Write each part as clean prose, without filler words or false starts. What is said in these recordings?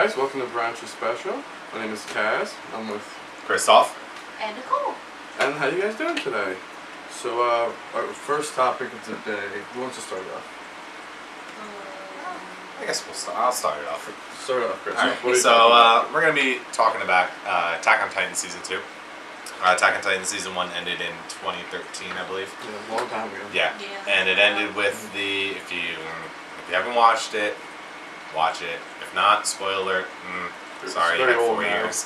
guys, welcome to Buranchi Special. My name is Kaz. I'm with Christoph and Nicole. And how you guys doing today? So our first topic of the day, who wants to start off? I guess I'll start it off. Start off, Chris. Alright, so we're going to be talking about Attack on Titan Season 2. Attack on Titan Season 1 ended in 2013, I believe. Yeah, a long time ago. Yeah. And it ended with the, if you haven't watched it, watch it. If not, spoiler alert, sorry, you had 4 years.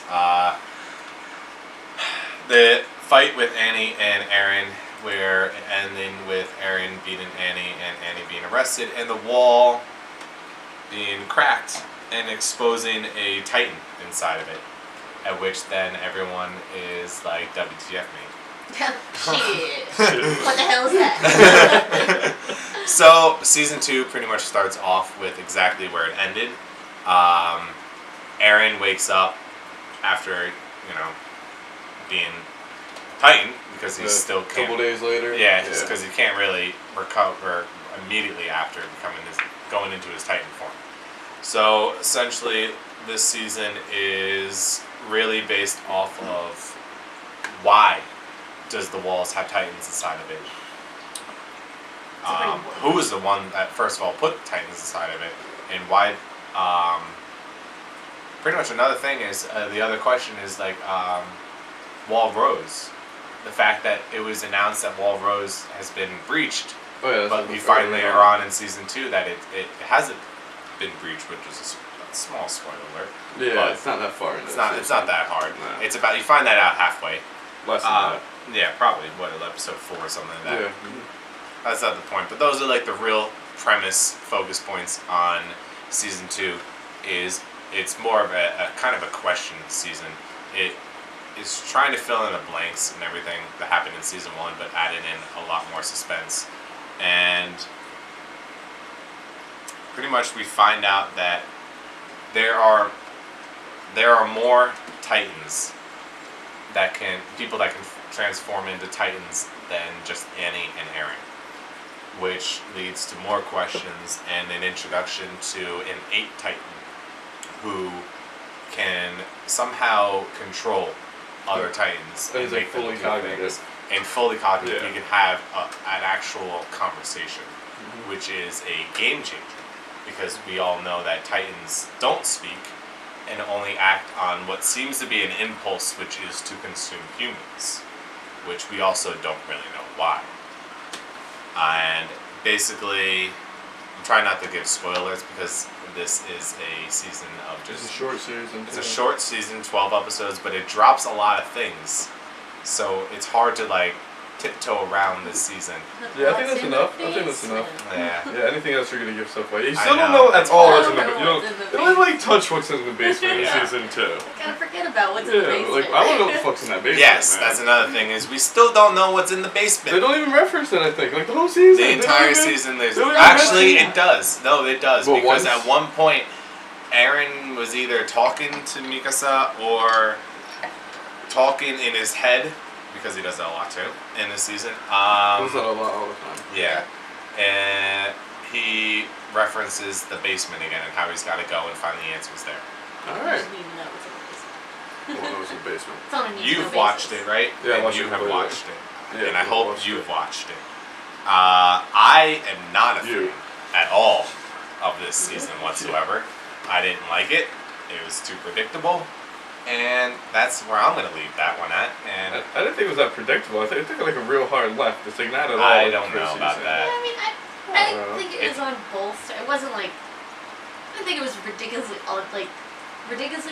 The fight with Annie and Eren, where it ending with Eren beating Annie and Annie being arrested, and the wall being cracked and exposing a Titan inside of it. At which then everyone is like, WTF me. Shit. What the hell is that? So, Season 2 pretty much starts off with exactly where it ended. Eren wakes up after, being Titan, because he's still a couple days later. Yeah, just because he can't really recover immediately after going into his Titan form. So, essentially, this season is really based off of why does the walls have Titans inside of it. Who was the one that first of all put Titans inside of it, and why? Pretty much another thing is the other question is like Wall Rose. The fact that it was announced that Wall Rose has been breached, but we find later on in Season 2 that it hasn't been breached, which is a small spoiler alert. Yeah, but it's not that far. It's not that hard. No. It's about, you find that out halfway. Less than that. Yeah, probably episode 4 or something like that. Yeah. That's not the point, but those are like the real premise focus points on Season 2. It's more of a kind of a question season. It is trying to fill in the blanks and everything that happened in Season 1, but adding in a lot more suspense. And pretty much we find out that there are more Titans people that can transform into Titans than just Annie and Eren, which leads to more questions and an introduction to an 8th Titan who can somehow control other Titans and make them do things. And fully cognitive, you can have an actual conversation, which is a game changer, because we all know that Titans don't speak and only act on what seems to be an impulse, which is to consume humans, which we also don't really know why. And basically, I'm trying not to give spoilers because this is a season of just... It's a short season. It's a short season, 12 episodes, but it drops a lot of things. So it's hard to tiptoe around this season. Yeah, I think that's enough. Yeah. Yeah, anything else you're gonna give stuff away. You still don't know at all what's in the basement. You don't touch what's in the basement in Season 2. Gotta forget about what's in the basement. I don't know what the fuck's in that basement. Yes, that's another thing, is we still don't know what's in the basement. They don't even reference it, I think. The whole season. The entire season, actually, it does. No, it does. Well, because at one point, Eren was either talking to Mikasa or talking in his head, because he does that a lot too in this season. He does that a lot all the time. Yeah. And he references the basement again and how he's got to go and find the answers there. Alright. What was in the basement? You've watched it, right? Yeah, and you have watched it. Yeah, and I hope you've watched it. I am not a fan at all of this season whatsoever. I didn't like it. It was too predictable. And that's where I'm going to leave that one at. And I didn't think it was that predictable. I think it took a real hard left. It's not at all. I don't know about that. I mean, I think it was on both. It wasn't I didn't think it was ridiculously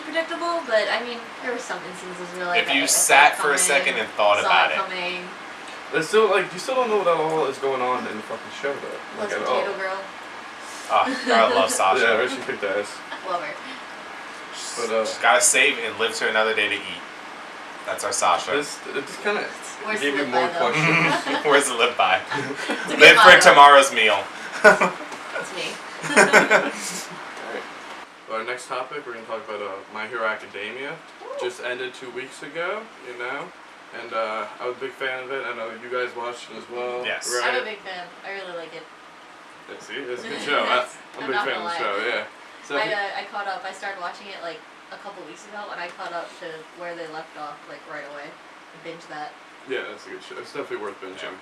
predictable, but I mean, there were some instances where if you sat for a second and thought about it. It's still you still don't know what all is going on in the fucking show though. Potato Girl. Oh, I love Sasha. Yeah, she kicked ass. Love her. But she's gotta save and live to another day to eat. That's our Sasha. It just kind of gave you more questions. Where's the live by? Live for tomorrow's meal. That's me. Alright. Well, our next topic, we're going to talk about My Hero Academia. Just ended 2 weeks ago, and I was a big fan of it. I know you guys watched it as well. Yes. Right? I'm a big fan. I really like it. Yeah, see, it's a good show. I'm a big fan of the show, yeah. So I caught up. I started watching it like a couple weeks ago, and I caught up to where they left off like right away. I binged that. yeah, that's a good show. It's definitely worth binging.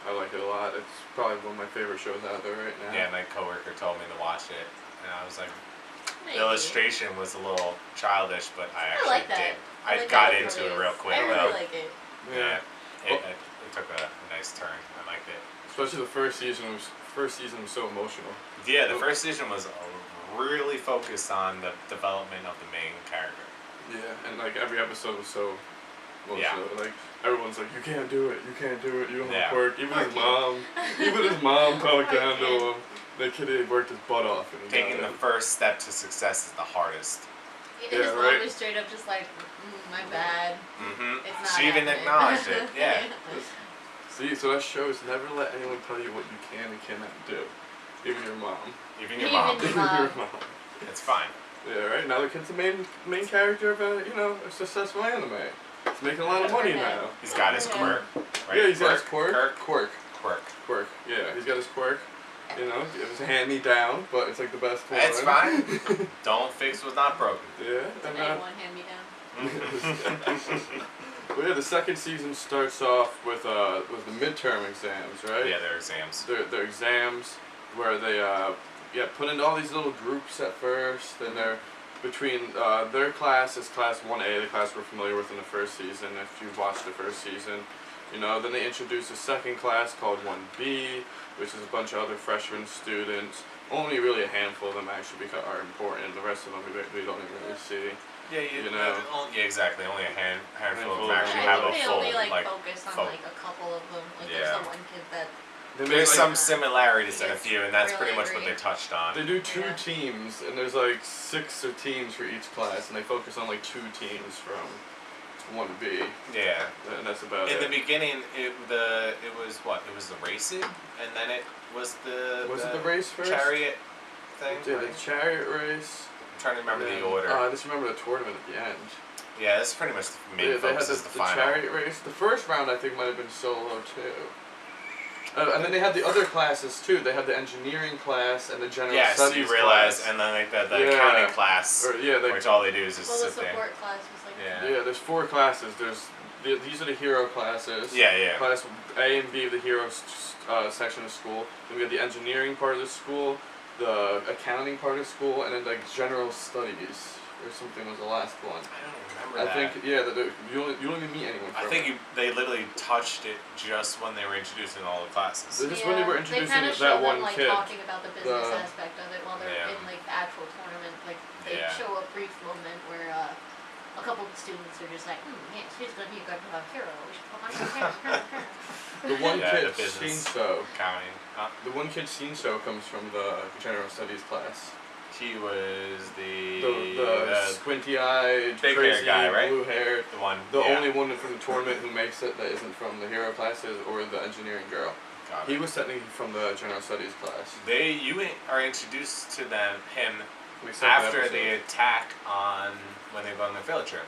I like it a lot. It's probably one of my favorite shows out there right now. Yeah, my coworker told me to watch it, and I was like, Maybe. the illustration was a little childish, but I actually like that. did. I I like got that into it really real is. quick I really though. like it. Yeah, it took a nice turn. I liked it. Especially the first season was so emotional. Yeah, the first season was really focused on the development of the main character. Yeah, and like every episode was so emotional. Yeah. Like everyone's like, you can't do it, you can't do it, you don't Yeah. have work. Even Poor his kid. mom talked Poor down to kid. him. The kid had worked his butt off. And he Taking got the it. first step to success is the hardest. His Yeah, mom right. was straight up just like, my bad. Mm-hmm. It's not She even happening. acknowledged it. Yeah. See, so that shows never let anyone tell you what you can and cannot do. Even your mom. Even your Even mom. your Even your mom. mom. It's fine. Yeah, right. Now the kid's the main character of a successful anime. He's making a lot of money now. He's got his quirk. Right? Yeah, he's got his quirk. Quirk. Quirk. Yeah, he's got his quirk. You know, it was a hand me down, but it's like the best one. It's fine. Don't fix what's not broken. Yeah, Did and anyone hand me down? well, yeah, the second season starts off with the midterm exams, right? Yeah, their exams. Their exams where they put into all these little groups at first, and they're between their class is class 1A, the class we're familiar with in the first season. If you've watched the first season, you know. Then they introduce a second class called 1B, which is a bunch of other freshman students. Only really a handful of them actually are important. The rest of them we don't even really see. Yeah, You know. Yeah, exactly. Only a handful of Handful them of actually them. have I a think they full only focus on folk. like a couple of them. Like Yeah. there's the one kid that They make, There's like, some similarities in a Yes, few, and that's pretty really much what agree. they touched on. They do two Yeah. teams, and there's like 6 or teams for each class, and they focus on like 2 teams from 1B, Yeah. and that's about In it. the beginning, it was what? It was the racing, and then it was Was it the race first? chariot thing. Yeah, right? the chariot race. I'm trying to remember and the then- order. I just remember the tournament at the end. Yeah, that's pretty much the main Yeah, they had focus the is the final. chariot race. The first round I think might have been solo too. And then they had the other classes too. They had the engineering class and the general Yeah, so studies you realize, class. and then like the Yeah. accounting class, Or, yeah, which all they do is just well, the sit there. support class was like. Yeah. yeah, there's 4 classes. These are the hero classes. Yeah, yeah. Class A and B of the hero section of school. Then we have the engineering part of the school, the accounting part of school, and then like general studies or something was the last one. I don't remember I that. think you don't even meet anyone. I from think it. they literally touched it just when they were introducing all the classes. This is when they were They introducing kinda that show one them, like, kid. talking about the business The- aspect of it while they're Yeah. in like the actual tournament. Like they Yeah. show a brief moment where a couple of the students are just like, yes, she's gonna be a good hero. We should put on her. The one Yeah, kid, the business. Shinso. Accounting. The one kid, Shinso, comes from the general studies class. He was The squinty-eyed, big hair crazy, guy, right? blue-haired. the one. The yeah. only one from the tournament who makes it that isn't from the hero classes or the engineering girl. Got He it. was technically from the general studies class. You are introduced to him We saw that after episode. the attack on when they go on their field trip.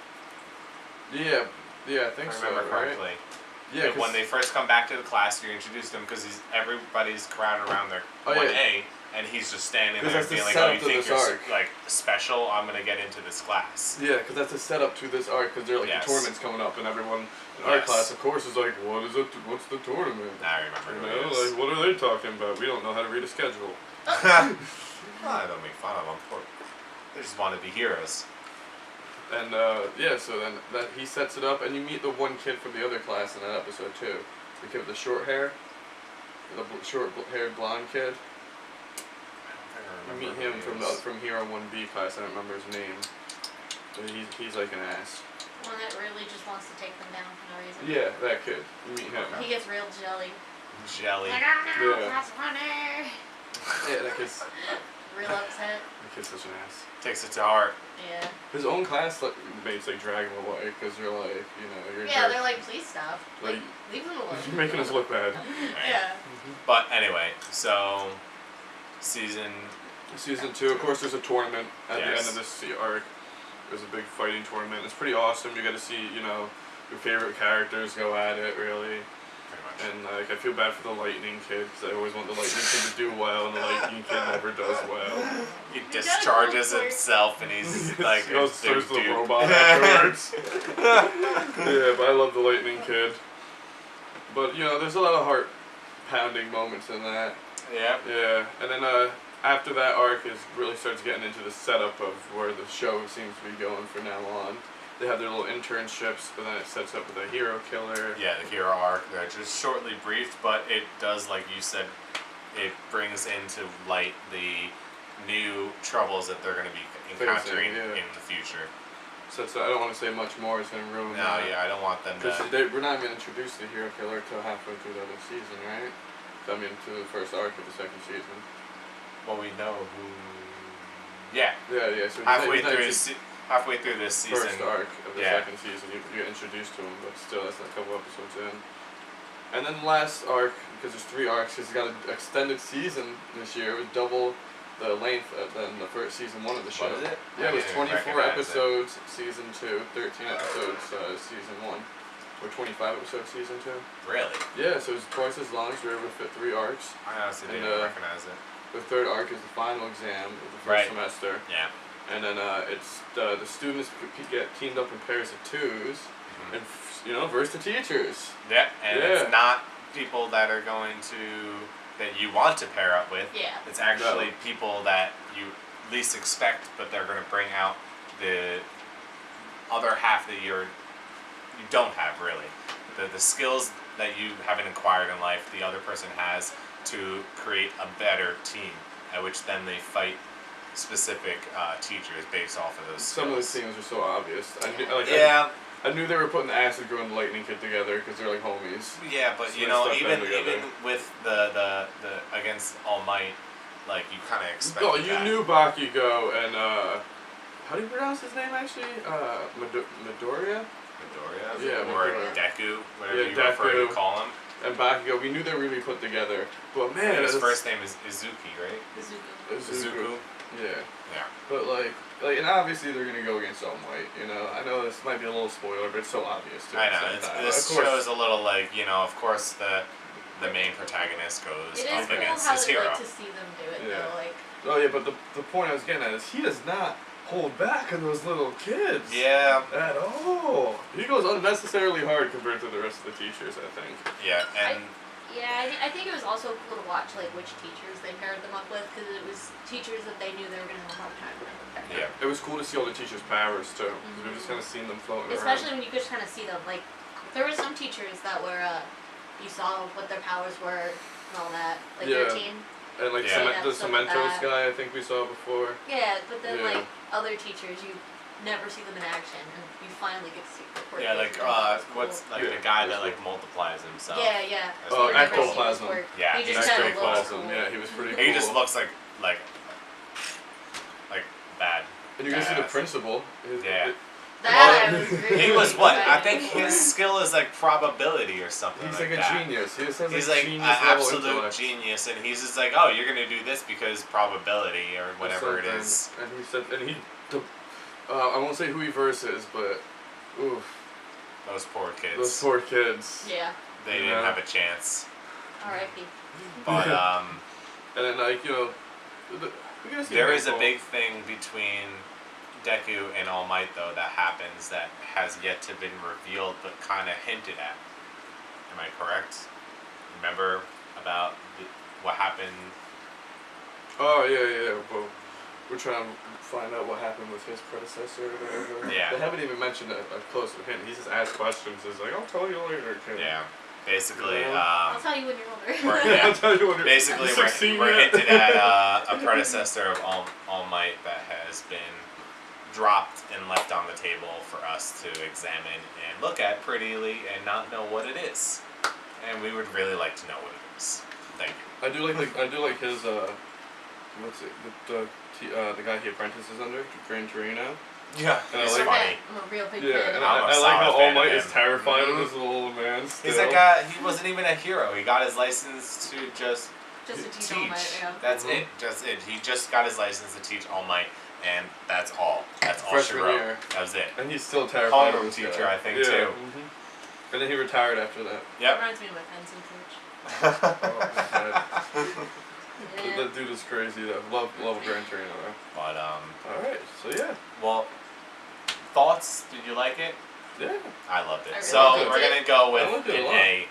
Yeah, I If think I so. remember Right? correctly. Yeah, Like, when they first come back to the class, you're introduced to him because everybody's crowded around their Oh, 1A, and he's just standing 'Cause there that's the being like, "Oh, you setup to think this you're arc. like special? I'm gonna get into this class." Yeah, because that's a setup to this arc. Because they're like Yes. the tournament's coming up, and everyone in our Yes. class, of course, is like, "What is it? What's the tournament?" Now I remember You who know, it is. like, what are they talking about? We don't know how to read a schedule. Well, I don't make fun of them. They just want to be heroes. And so then that he sets it up, and you meet the one kid from the other class in that episode too. The kid with the short hair, the short-haired blonde kid. You meet him from Hero 1B class. I don't remember his name. But he's like an ass. One that really just wants to take them down for no reason. Yeah, that kid. You meet him. He gets real jelly. Jelly. Like, oh no, Yeah. that's funny. Yeah, that kid's Real upset. such an ass. Takes it to heart. Yeah. His own class mates like drag him away because they're like, you're a Yeah, jerk. they're like, please stop. Like, Like, leave them alone. You're making us look bad. Yeah. But anyway, so season. Season 2, of course, there's a tournament at the end Yes. of this arc. There's a big fighting tournament. It's pretty awesome. You get to see, your favorite characters go at it, really. Pretty much. And like I feel bad for the Lightning Kid because I always want the Lightning Kid to do well, and the Lightning Kid never does well. He does discharges look like- himself, and he's like He goes a big throws the dude. robot afterwards. Yeah, but I love the Lightning Kid. But you know, there's a lot of heart pounding moments in that. Yeah. Yeah, and then after that arc is really starts getting into the setup of where the show seems to be going from now on. They have their little internships, but then it sets up with a hero killer. Yeah, the hero arc. They're just shortly briefed, but it does, like you said, it brings into light the new troubles that they're going to be encountering yeah. in the future. So I don't want to say much more. It's gonna ruin. No, yeah, I don't want them to. Because we're not even introduced to the hero killer till halfway through the other season, right? I mean, to the first arc of the second season. Well, we know who. Yeah. Yeah. So halfway through this season. First arc of the Yeah. second season, you get introduced to him, but still, that's not a couple episodes in. And then the last arc, because there's 3 arcs, because it got an extended season this year. It was double the length than the first season 1 of the show. What is it? Yeah, it was I didn't 24 recognize episodes season 2, 13 episodes season 1, or 25 episodes season 2. Really? Yeah, so it was twice as long, so we were able to fit 3 arcs. I honestly And, didn't recognize it. The third arc is the final exam of the first Right. semester. Yeah. And then it's the students get teamed up in pairs of 2s, Mhm. and you know, versus the teachers. Yeah, and Yeah. it's not people that are going that you want to pair up with. Yeah. It's actually No. people that you least expect, but they're going to bring out the other half that you don't have really. The skills that you haven't acquired in life, the other person has to create a better team, at which then they fight specific teachers based off of those skills. Some of the scenes are so obvious. I knew they were putting the Acid Girl and the Lightning Kid together because they're like homies. Yeah, but So you they know, stuck them even together. with the against All Might, like you kind of expected Oh, you that. knew Bakugo and how do you pronounce his name actually? Midoriya? Midoriya, Yeah, or Midoriya. Deku, whatever Yeah, you prefer Deku. to call him. And Bakugo. We knew they were really put together. But man, And his it's- first name is Izuki, right? Izuku. Izuku. Yeah. Yeah. But like, and obviously they're gonna go against All Might. You know, I know this might be a little spoiler, but it's so obvious too. I at the know. same It's, time. this Of course- shows a little like, you know, of course the main protagonist goes It is up cool against how his they hero. like to see them do it Yeah. though. Like, Oh yeah, but the point I was getting at is he does not hold back on those little kids. Yeah. At all. He goes unnecessarily hard compared to the rest of the teachers, I think. Yeah, and yeah, I think it was also cool to watch like which teachers they paired them up with because it was teachers that they knew they were gonna have a hard time with. yeah. It was cool to see all the teachers' powers too. 'Cause we've just kind of seen them floating Especially when you could kind of see them. Like, there were some teachers that were you saw what their powers were and all that. Like Yeah. their team. around. And like Yeah. the Stuff like Cementos that. guy, I think we saw before. Yeah, but then Yeah. like other teachers, you never see them in action, and you finally get to see the quirky Yeah, like and that's cool. what's like Yeah, the guy that's that like multiplies himself. Yeah, yeah. That's Oh, You pretty never cool. see his ectoplasm. work. Yeah, He he's just kind of looks ectoplasm. cool. Yeah, he was pretty He cool. just looks like bad. And you can see the badass. principal. Yeah. That I was really He was what? I excited think for. his skill is like probability or something. He's like like a that. genius. He just has He's like like an genius level absolute intellect. genius, and he's just like, oh, you're gonna do this because probability or whatever it Something. is. And he said, I won't say who he versus, but oof, Those poor kids. those poor kids. Yeah. They You didn't know? have a chance. R.I.P. But And then like we gotta see there is a Michael. big thing between Deku and All Might though that happens that has yet to been revealed but kind of hinted at. Am I correct? Remember about what happened? Oh yeah. Well, we're trying to find out what happened with his predecessor or whatever. Yeah. They haven't even mentioned a close hint. He just asked questions. He's like, I'll tell you later, kid. Yeah. Basically, Yeah. I'll tell you when you're older. Yeah. I'll tell you when you're basically you succeed we're yet? hinted at a predecessor of All Might that has been dropped and left on the table for us to examine and look at prettily and not know what it is. And we would really like to know what it is. Thank you. I do like his what's it the guy he apprentices under, Gran Torino. Yeah, And I he's like- funny. I'm a real big Yeah, fan and of I'm a I like solid how fan All of Might him. is terrified Mhm. of this little old man. He's still. that guy. He wasn't even a hero. He got his license to just just to teach All Might, yeah. That's Mhm. it. Just it. He just got his license to teach All Might, and that's all. That's all she Freshman wrote. year. That was it. And he's still terrified of Homeroom this teacher, guy. I think, yeah. too. And then he retired after that. Yep. Reminds me of my fencing coach. Yeah. That dude is crazy though. Love Gran Torino though. But Alright, so yeah. well, thoughts? Did you like it? Yeah. I loved it. I really So liked we're it. gonna go with I liked it a an lot. A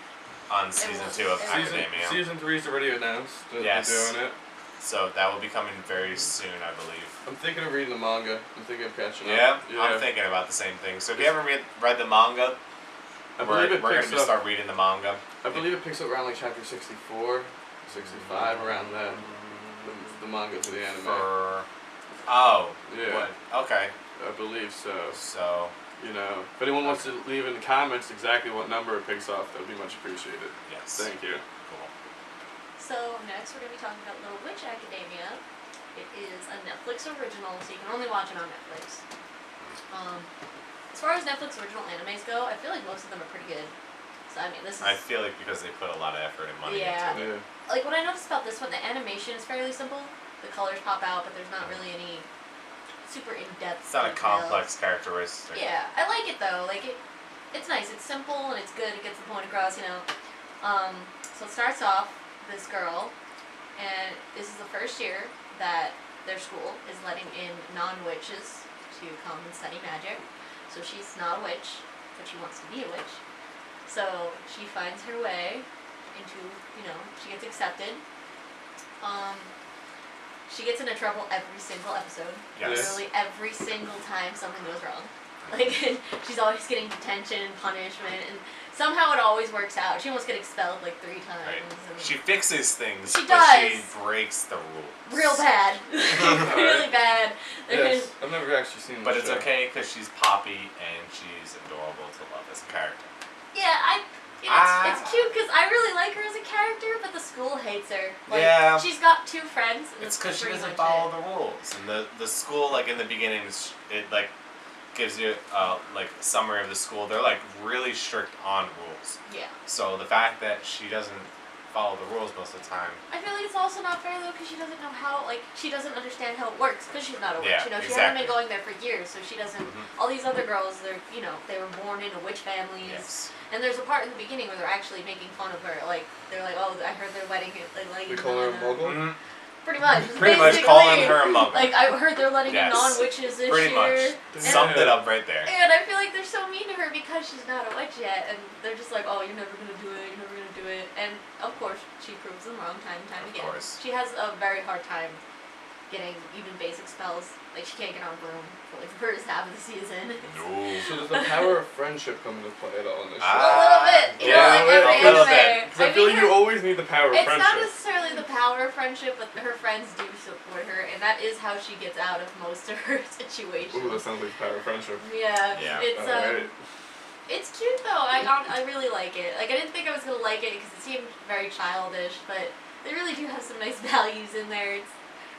on season 2 of Season- Academia. Season 3's already announced that Yes. they're doing it. So that will be coming very soon, I believe. I'm thinking of reading the manga. I'm thinking of catching Yeah, up. Yeah. I'm thinking about the same thing. So if you haven't read the manga, I we're believe it gonna picks just up. start reading the manga. I believe it picks up around like chapter 64, 65, around that. The manga to the anime. Oh. Yeah. What? Okay. I believe so. So You know, if anyone wants to leave in the comments exactly what number it picks off, that would be much appreciated. yes. Thank you. Cool. So next we're going to be talking about Little Witch Academia. It is a Netflix original, so you can only watch it on Netflix. As far as Netflix original animes go, I feel like most of them are pretty good. So I mean, this is I feel like because they put a lot of effort and money Yeah. into it. Yeah. like what I noticed about this one. The animation is fairly simple. The colors pop out, but there's not really any super in-depth. It's not a details. complex characteristic. Yeah, I like it though. Like it's nice. It's simple and it's good. It gets the point across. You know. So it starts off this girl, and this is the first year that their school is letting in non-witches to come and study magic. So she's not a witch, but she wants to be a witch. So she finds her way into, she gets accepted. She gets into trouble every single episode. Yes. Literally every single time something goes wrong. Like, she's always getting detention, punishment, and somehow it always works out. She almost gets expelled like 3 times. Right. and- She fixes things, She but she does. breaks the rules. Real bad. Really bad. Yes, I've never actually seen But the it's show. okay because she's Poppy and she's adorable to love as a character. Yeah, it's cute because I really like her as a character, but the school hates her. Like, Yeah. she's got 2 friends. And It's that's because she pretty doesn't much follow it. the rules. And the school, like in the beginning, it like gives you like a summary of the school. They're like really strict on rules. Yeah. So the fact that she doesn't follow the rules most of the time. I feel like it's also not fair though because she doesn't know how, like, she doesn't understand how it works because she's not a witch. Yeah, She hasn't exactly. been going there for years, so she doesn't. Mhm. All these other girls, they were born into witch families. Yes. And there's a part in the beginning where they're actually making fun of her. Like, they're like, oh, I heard they're letting We call her a mogul? Mhm. Pretty much. Pretty much basically. calling her a muggle. Like, I heard they're letting Yes. in non-witches this Pretty year. much. Summed it up right there. And I feel like they're so mean to her because she's not a witch yet, and they're just like, oh, you're never gonna do it, you're never gonna do it. And of course, she proves them wrong time and time Of again. course. She has a very hard time getting even basic spells. Like, she can't get on broom for like the first half of the season. No. So does the power of friendship come into play at all in this show? A little bit, you know, Yeah, like a every little anime. bit. Because I feel like you always need the power of It's friendship. not necessarily the power of friendship, but her friends do support her, and that is how she gets out of most of her situations. Ooh, that sounds like power of friendship. Yeah, Yeah. it's Alright. it's cute though. I really like it. Like, I didn't think I was gonna like it because it seemed very childish, but they really do have some nice values in there.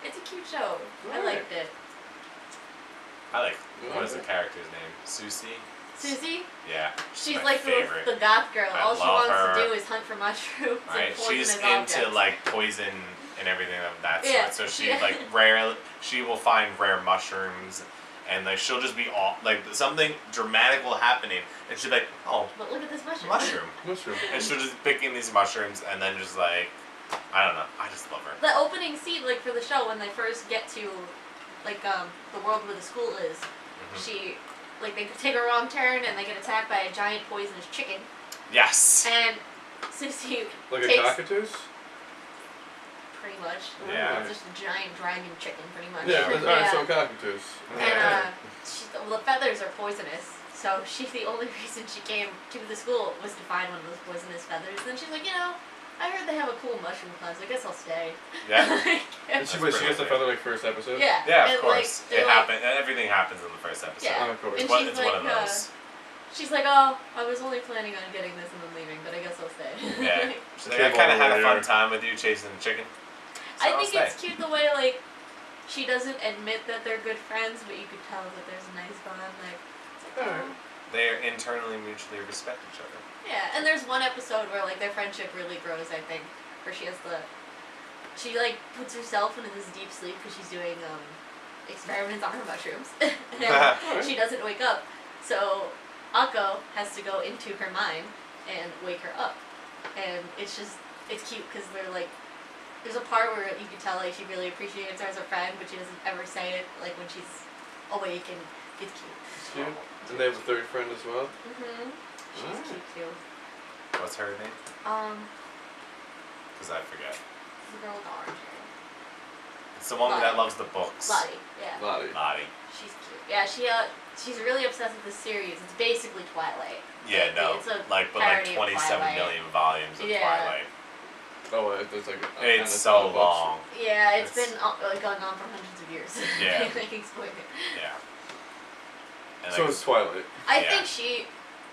It's a cute show. I Alright. liked it. I like, what is the character's name? Susie? Susie, Yeah. she's my like favorite. the goth girl. I All she love wants her. to do is hunt for mushrooms Right, and she's poisonous into objects. like poison and everything of that Yeah, sort. So she yeah. like she will find rare mushrooms, and like she'll just be all like something dramatic will happening, and she'll be like, oh, But look at this mushroom. mushroom, Mushroom. and she'll just picking these mushrooms, and then just like, I don't know, I just love her. The opening scene, like for the show, when they first get to, like the world where the school is, she, like they take a wrong turn and they get attacked by a giant poisonous chicken, Yes. and Susie Like a takes cockatoos? pretty much. Yeah. It's just a giant dragon chicken, pretty much. Yeah, alright, so cockatoos. And the feathers are poisonous, so the only reason she came to the school was to find one of those poisonous feathers. Then she's like, I heard they have a cool mushroom class. I guess I'll stay. Yeah. And she gets the feather like first episode? Yeah. Yeah, of and, course. Like, it happened. Everything happens in the first episode. Yeah. Oh, of course. And It's one, she's it's one of like, those. She's like, oh, I was only planning on getting this and then leaving, but I guess I'll stay. Yeah. She's like, I kind of had a fun time with you chasing the chicken. So I I'll think stay. it's cute the way, like, she doesn't admit that they're good friends, but you could tell that there's a nice bond. Like, it's like, oh. Alright. They internally mutually respect each other. Yeah, and there's one episode where, like, their friendship really grows, I think, where she like, puts herself into this deep sleep because she's doing, experiments on her mushrooms. And she doesn't wake up. So Akko has to go into her mind and wake her up, and it's cute because they're like, there's a part where you can tell like she really appreciates her as a friend, but she doesn't ever say it like when she's awake, and it's cute. It's cute. And they have a third friend as well. She's Alright. cute too. What's her name? Because I forget. The girl with the orange hair. It's the one Lottie. that loves the books. Lottie, yeah. Lottie. Lottie. She's cute. Yeah, she's really obsessed with this series. It's basically Twilight. Yeah, no. It's a But parody of 27 Twilight. million volumes of Yeah. Twilight. Oh, it's like It's so long. Yeah, it's been going on for hundreds of years. Yeah. Making spoilers. Yeah. And So it's Twilight. I Yeah. think she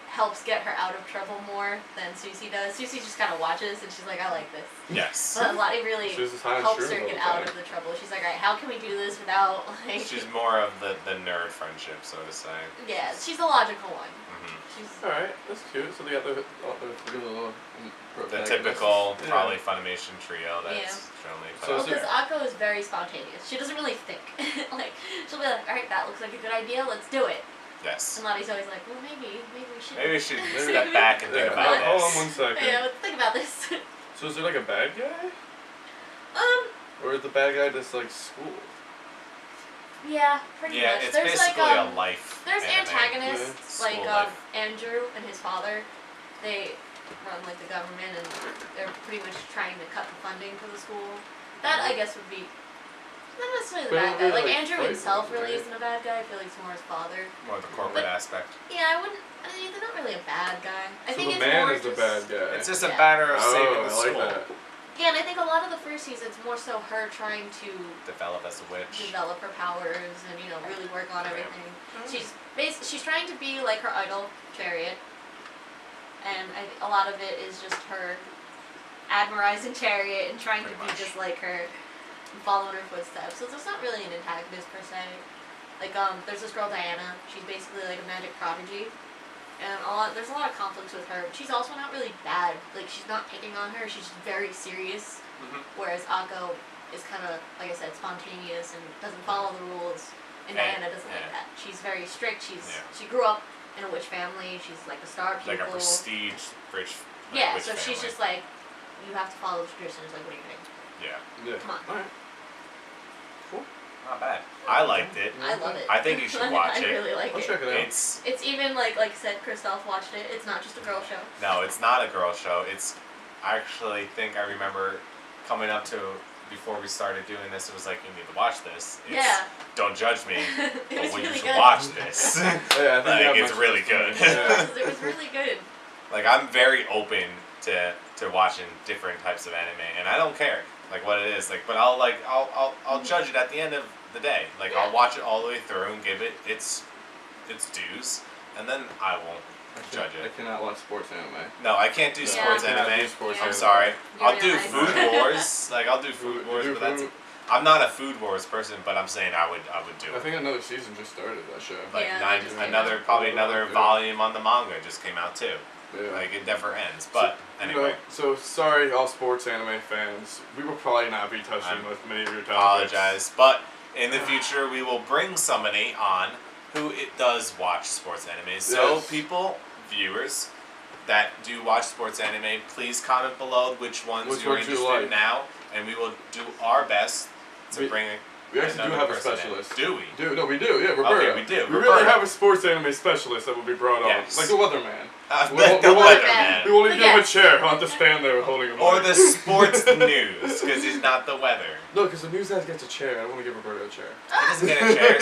helps get her out of trouble more than Susie does. Susie just kind of watches and she's like, I like this. yes. But Lottie really She was just high on helps shrooms her all get the out time. of the trouble. She's like, alright, how can we do this without like... She's more of the nerd friendship, so to say. Yeah, she's the logical one. Hmm. She's... Alright, that's cute. So the other three little The protagonists. typical, Yeah. probably Funimation trio that's generally So Well, is put because out there. Akko is very spontaneous. She doesn't really think. Like, she'll be like, alright, that looks like a good idea, let's do it. Yes. And Lottie's always like, well, maybe we should. Maybe we should step back and think Yeah, about hold on this. 1 second. Yeah, let's think about this. So is there like a bad guy? Or is the bad guy just like school? Yeah, pretty Yeah, much. it's There's basically like, a life. there's anime. antagonists, Yeah. like, School life. Andrew and his father. They run, like, the government, and they're pretty much trying to cut the funding for the school. That, I guess, would be not necessarily the But bad it guy. would be, Like, like, Andrew fight himself them, really right? isn't a bad guy. I feel like it's more his father. More the corporate But- aspect. Yeah, I mean, they're not really a bad guy. I So think the it's man more is the just... bad guy. It's just a Yeah. matter of saving Oh, the I like school. that. Yeah, and I think a lot of the first season, it's more so her trying to Develop as a witch. develop her powers and, you know, really work on Yeah. everything. She's trying to be like her idol, Chariot. And a lot of it is just her admirizing Chariot and trying Pretty to be much. just like her and follow in her footsteps. So it's not really an antagonist per se. Like, there's this girl, Diana. She's basically like a magic prodigy. And there's a lot of conflicts with her. But she's also not really bad. Like, she's not picking on her. She's very serious. Mhm. Whereas Akko is kind of, like I said, spontaneous and doesn't follow the rules. And Hey, Diana doesn't yeah. like that. She's very strict. Yeah. She grew up in a witch family. She's like a star pupil. Like a prestige rich Yeah, witch so family. she's just like, you have to follow the traditions. Like, what are you doing? Yeah. Yeah. Come on. Alright. Not bad. I liked it. I love it. I think you should watch I it. really like I'll it. check it out. It's It's even like I said, Christoph watched it. It's not just a girl show. no, it's not a girl show. It's I actually think I remember coming up to before we started doing this. It was like you need to watch this. It's, Yeah. Don't judge me, It but was when you really should good. watch this. Yeah, I think you Like, have it's much really to good. say. Yeah. It was really good. Like I'm very open to watching different types of anime, and I don't care like what it is. Like, but I'll judge it at the end of the day. Like Yeah. I'll watch it all the way through and give it its dues, and then I won't judge I it. cannot watch sports anime. No, I can't do Yeah. sports I cannot anime. do sports Yeah. I'm anime. sorry. You I'll do realize. food wars. Like I'll do food wars, Do but that's. food- I'm not a food wars person, but I'm saying I would do I it. think another season just started that show. Like Yeah, nine, that just came another out. probably another Yeah. volume on the manga just came out too. Yeah. Like it never ends. But You anyway. know, so sorry, all sports anime fans. We will probably not be touching I'm with many of your topics. Apologize, but in the future we will bring somebody on who it does watch sports anime. So Yes. people, viewers that do watch sports anime, please comment below which ones Which you're ones you interested in like. now, and we will do our best to We- bring We actually do another have a person in. specialist. Do we? No, we do. Yeah, Roberto. Okay, we do. We really Roberto. have a sports anime specialist that will be brought on, Yes. like the weatherman. The We won't- we won't- weatherman. We won't even give him a Yes. chair. He'll have to stand there holding him. Or the sports news, because he's not the weather. No, because the news guy gets a chair. I don't want to give Roberto a chair. He doesn't get a chair.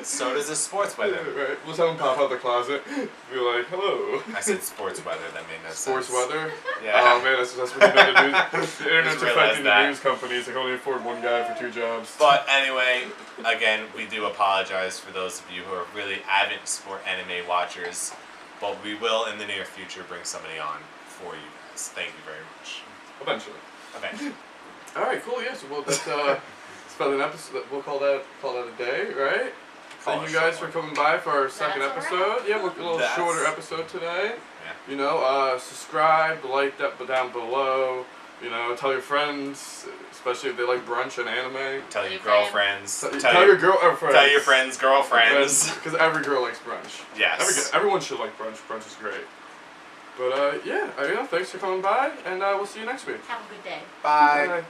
So does the sports weather. Right. Let's have him pop out the closet. Be like, hello. I said sports weather. That made no Sports sense. weather. Yeah. Oh man, that's what you know. The internet's Just realized affecting the that. news companies. They can only afford one guy for 2 jobs. But anyway, again, we do apologize for those of you who are really avid sport anime watchers, but we will in the near future bring somebody on for you guys. Thank you very much. Eventually. Eventually. All right, cool. Yeah. So that's about an episode. We'll call that a day, right? Call Thank it you guys short for coming by for our second That's episode. alright. Yeah, we'll a little That's- shorter episode today. Yeah. You know, subscribe, like that down below. You know, tell your friends, especially if they like brunch and anime. Tell your Fam. girlfriends. Tell your friends. Tell your friends, girlfriends. Because every girl likes brunch. Yes. Everyone should like brunch. Brunch is great. But yeah, thanks for coming by, and we'll see you next week. Have a good day. Bye. Bye.